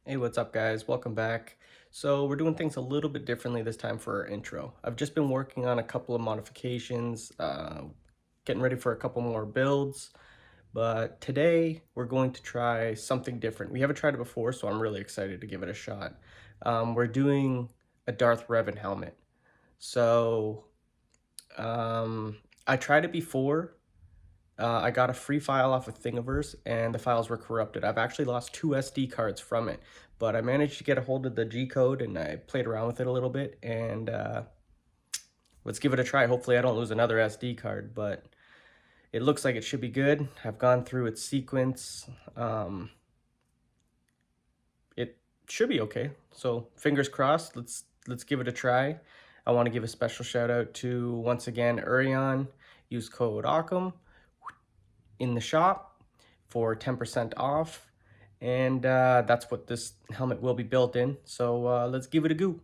Hey, what's up, guys? Welcome back. So we're doing things a little bit differently this time for our intro. I've just been working on a couple of modifications, getting ready for a couple more builds, but today we're going to try something different. We haven't tried it before, so I'm really excited to give it a shot. We're doing a Darth Revan helmet. So I tried it before. I got a free file off of Thingiverse and the files were corrupted. I've actually lost 2 SD cards from it, but I managed to get a hold of the G code and I played around with it a little bit and let's give it a try. Hopefully I don't lose another SD card, but it looks like it should be good. I've gone through its sequence. It should be okay. So fingers crossed, let's give it a try. I want to give a special shout out to, once again, Urion. Use code OCCAM in the shop for 10% off, and that's what this helmet will be built in. So let's give it a go.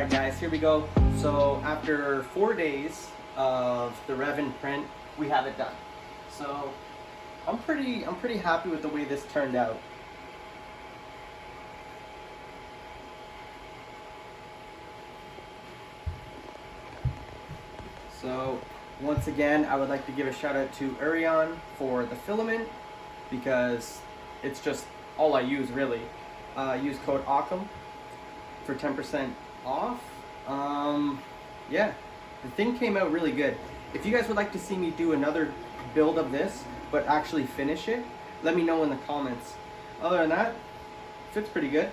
Alright guys, here we go. So after 4 days of the Revan print, we have it done. So I'm pretty happy with the way this turned out. So once again, I would like to give a shout out to Urion for the filament, because it's just all I use really. Use code EckoGamers for 10% off. Yeah, the thing came out really good. If you guys would like to see me do another build of this, but actually finish it, let me know in the comments. Other than that, fits pretty good.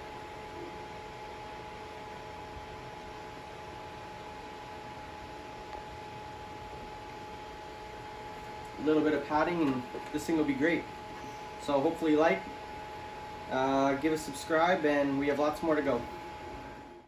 A little bit of padding and this thing will be great. So hopefully you like, give a subscribe, and we have lots more to go.